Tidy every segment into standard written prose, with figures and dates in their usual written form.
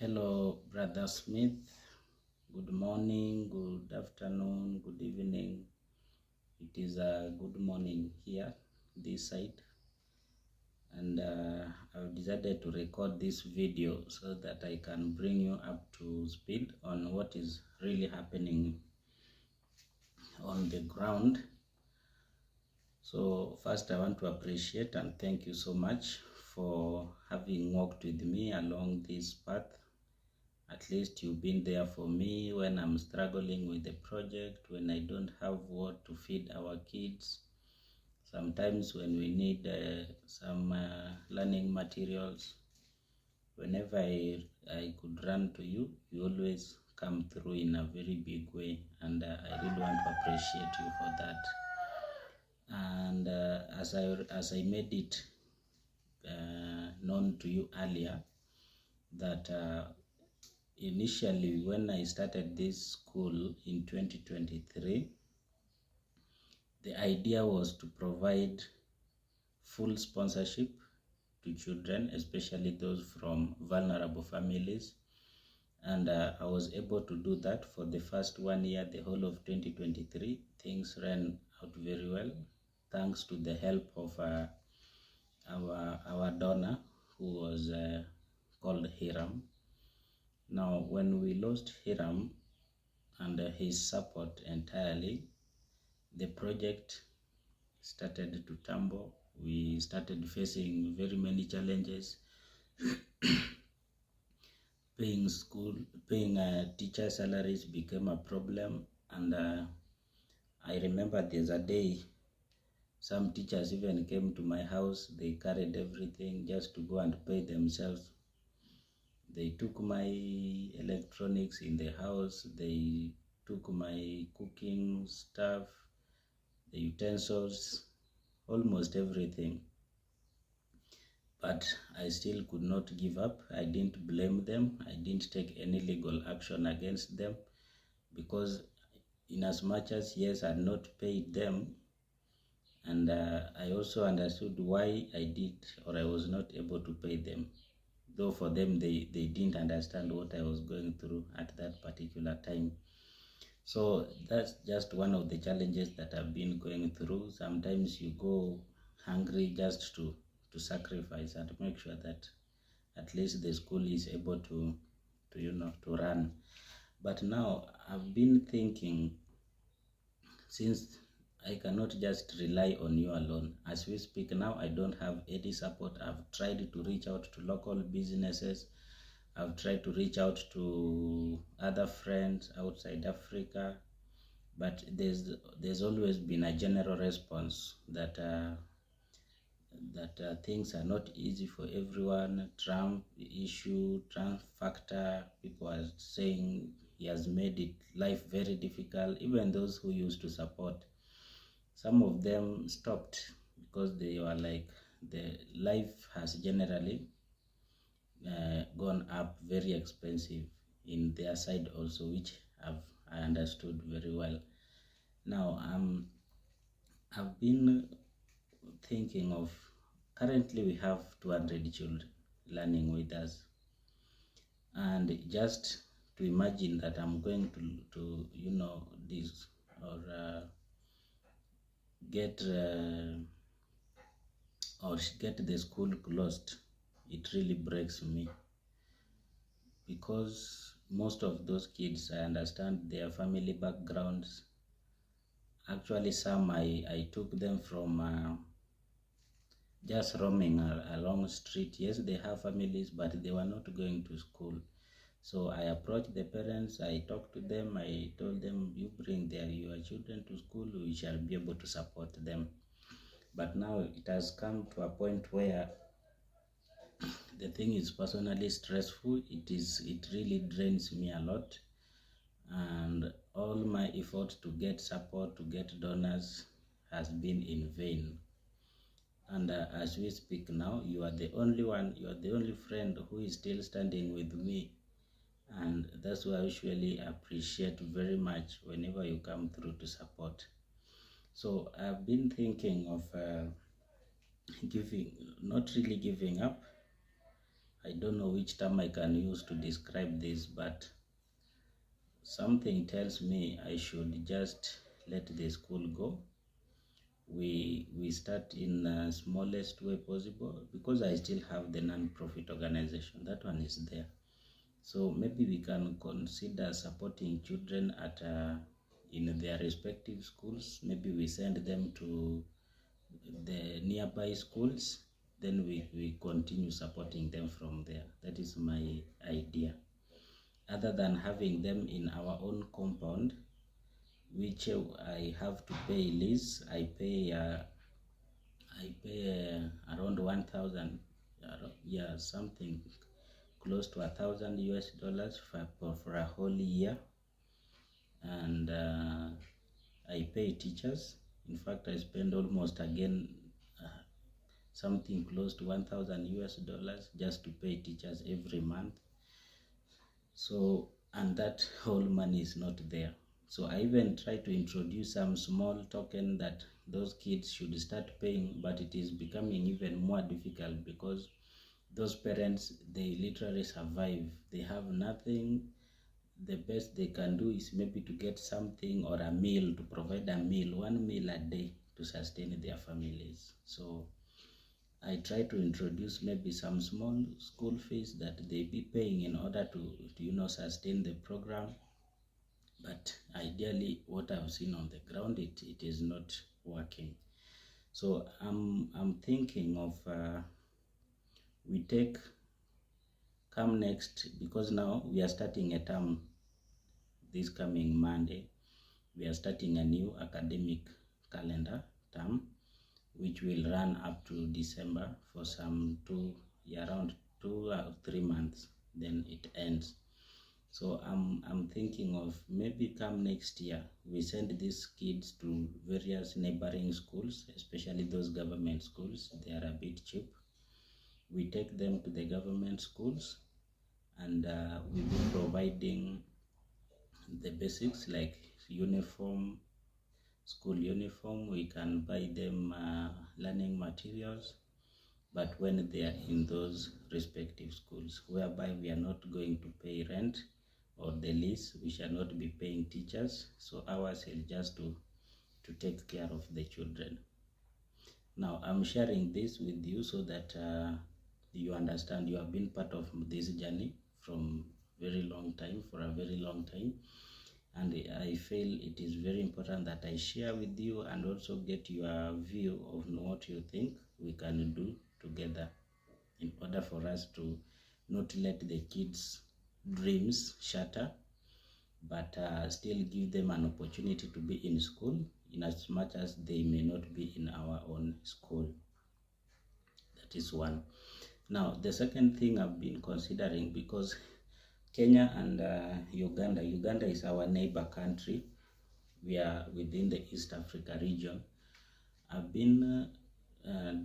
Hello, Brother Smith. Good morning, good afternoon, good evening. It is a good morning here, this side, and I've decided to record this video so that I can bring you up to speed on what is really happening on the ground. So first, I want to appreciate and thank you so much for having walked with me along this path. At least you've been there for me when I'm struggling with the project, when I don't have what to feed our kids, sometimes when we need some learning materials. Whenever I could run to you, you always come through in a very big way, and I really want to appreciate you for that. And as I made it known to you earlier, that initially when I started this school in 2023, the idea was to provide full sponsorship to children, especially those from vulnerable families. And I was able to do that for the first 1 year, the whole of 2023. Things ran out very well, thanks to the help of our donor, who was called Hiram. Now, when we lost Hiram and his support entirely, the project started to tumble. We started facing very many challenges. Paying teacher salaries became a problem, and I remember there's a day some teachers even came to my house. They carried everything just to go and pay themselves. They took my electronics in the house. They took my cooking stuff, the utensils, almost everything. But I still could not give up. I didn't blame them. I didn't take any legal action against them, because in as much as, yes, I had not paid them, and I also understood why I did or I was not able to pay them. Though for them, they didn't understand what I was going through at that particular time. So that's just one of the challenges that I've been going through. Sometimes you go hungry just to sacrifice and make sure that at least the school is able to run. But now I've been thinking, since I cannot just rely on you alone. As we speak now, I don't have any support. I've tried to reach out to local businesses. I've tried to reach out to other friends outside Africa, but there's always been a general response that things are not easy for everyone. Trump issue, Trump factor, people are saying he has made life very difficult. Even those who used to support, some of them stopped because they were like, the life has generally gone up, very expensive in their side also, which I understood very well. Now I've been thinking of, currently we have 200 children learning with us, and just to imagine that I'm going to this or get the school closed, it really breaks me, because most of those kids, I understand their family backgrounds. Actually, some I took them from just roaming along the street. Yes, they have families, but they were not going to school. So I approached the parents, I talked to them, I told them, you bring your children to school, we shall be able to support them. But now it has come to a point where the thing is personally stressful. It really drains me a lot, and all my effort to get support, to get donors, has been in vain. And as we speak now, you are the only one, you are the only friend who is still standing with me, and that's why I usually appreciate very much whenever you come through to support. So I've been thinking of not really giving up, I don't know which term I can use to describe this, but something tells me I should just let the school go. We start in the smallest way possible, because I still have the non-profit organization. That one is there. So maybe we can consider supporting children at in their respective schools. Maybe we send them to the nearby schools, then we continue supporting them from there. That is my idea. Other than having them in our own compound, which I have to pay lease, I pay around 1,000, yeah, something close to $1,000 for a whole year, and I pay teachers. In fact, I spend almost again something close to $1,000 just to pay teachers every month. So, and that whole money is not there. So I even try to introduce some small token that those kids should start paying, but it is becoming even more difficult because those parents, they literally survive. They have nothing. The best they can do is maybe to get something or a meal, to provide a meal, one meal a day to sustain their families. So I try to introduce maybe some small school fees that they be paying in order to sustain the program. But ideally, what I've seen on the ground, it is not working. So I'm thinking of we come next, because now we are starting a term this coming Monday. We are starting a new academic calendar term, which will run up to December for some around 2 or 3 months, then it ends. So I'm thinking of maybe come next year, we send these kids to various neighboring schools, especially those government schools. They are a bit cheap. We take them to the government schools, and we'll be providing the basics like uniform, school uniform. We can buy them learning materials, but when they are in those respective schools, whereby we are not going to pay rent or the lease, we shall not be paying teachers. So ours is just to take care of the children. Now I'm sharing this with you so that you understand. You have been part of this journey from for a very long time, and I feel it is very important that I share with you and also get your view of what you think we can do together in order for us to not let the kids' dreams shatter, but still give them an opportunity to be in school in as much as they may not be in our own school. That is one. Now, the second thing I've been considering, because Kenya and Uganda is our neighbor country. We are within the East Africa region. I've been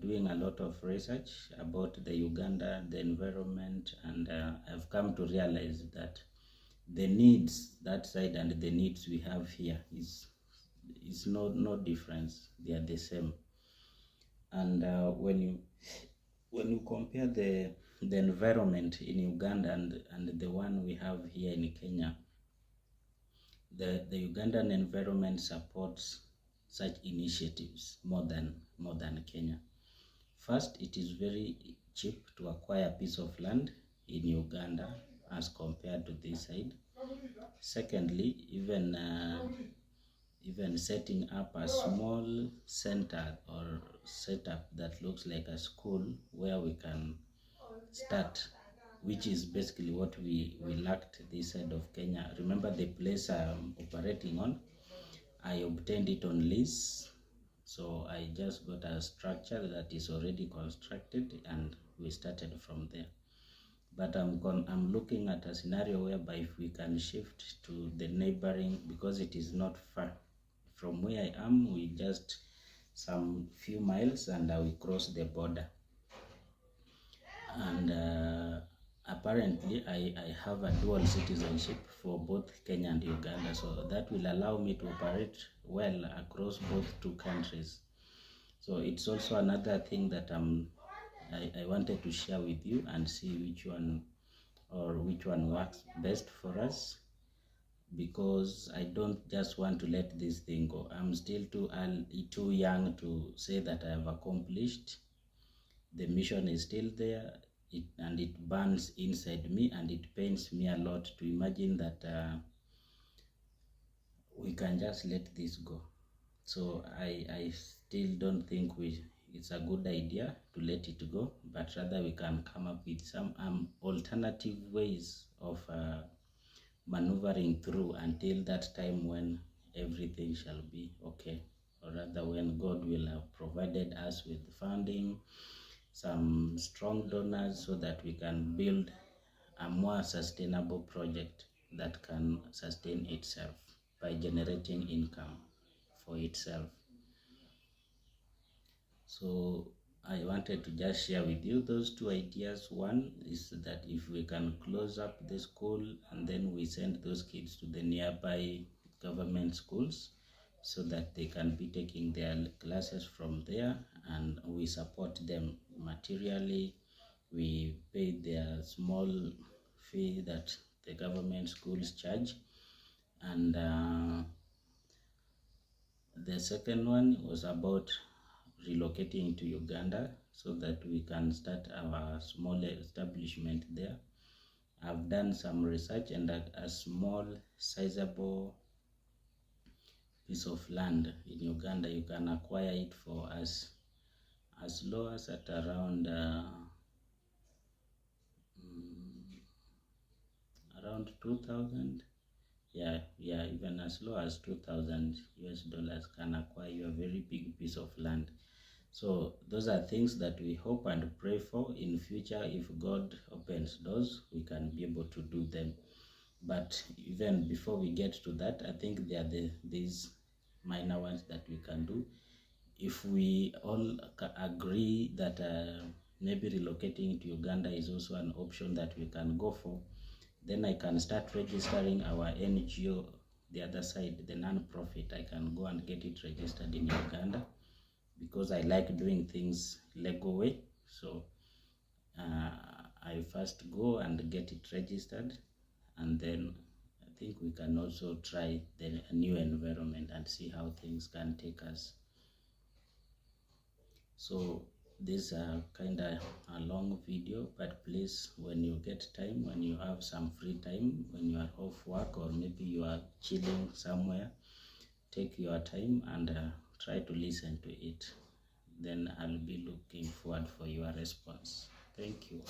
doing a lot of research about the Uganda, the environment, and I've come to realize that the needs that side and the needs we have here is no difference. They are the same. And when you compare the environment in Uganda and the one we have here in Kenya, the Ugandan environment supports such initiatives more than Kenya. First, it is very cheap to acquire a piece of land in Uganda as compared to this side. Secondly, even setting up a small center or setup that looks like a school where we can start, which is basically what we lacked this side of Kenya. Remember the place I'm operating on, I obtained it on lease. So I just got a structure that is already constructed and we started from there. But I'm looking at a scenario whereby if we can shift to the neighboring, because it is not far from where I am, we just some few miles and we cross the border. And apparently I have a dual citizenship for both Kenya and Uganda, so that will allow me to operate well across both two countries. So it's also another thing that I'm I wanted to share with you and see which one works best for us, because I don't just want to let this thing go. I'm still too young to say that I have accomplished. The mission is still there, and it burns inside me, and it pains me a lot to imagine that we can just let this go. So I still don't think it's a good idea to let it go, but rather we can come up with some alternative ways of maneuvering through until that time when everything shall be okay, or rather when God will have provided us with funding, some strong donors, so that we can build a more sustainable project that can sustain itself by generating income for itself. So I wanted to just share with you those two ideas. One is that if we can close up the school and then we send those kids to the nearby government schools so that they can be taking their classes from there, and we support them materially. We pay their small fee that the government schools charge. And the second one was about relocating to Uganda so that we can start our small establishment there. I've done some research, and a small sizable piece of land in Uganda, you can acquire it for as low as at around around 2,000. Yeah, even as low as 2,000 US dollars can acquire you a very big piece of land. So those are things that we hope and pray for in future. If God opens doors, we can be able to do them. But even before we get to that, I think there are these minor ones that we can do. If we all agree that maybe relocating to Uganda is also an option that we can go for, then I can start registering our NGO, the other side, the non-profit. I can go and get it registered in Uganda, because I like doing things legal way. So I first go and get it registered, and then I think we can also try the new environment and see how things can take us. So this is kind of a long video, but please, when you get time, when you have some free time, when you are off work, or maybe you are chilling somewhere, take your time and try to listen to it. Then I'll be looking forward for your response. Thank you.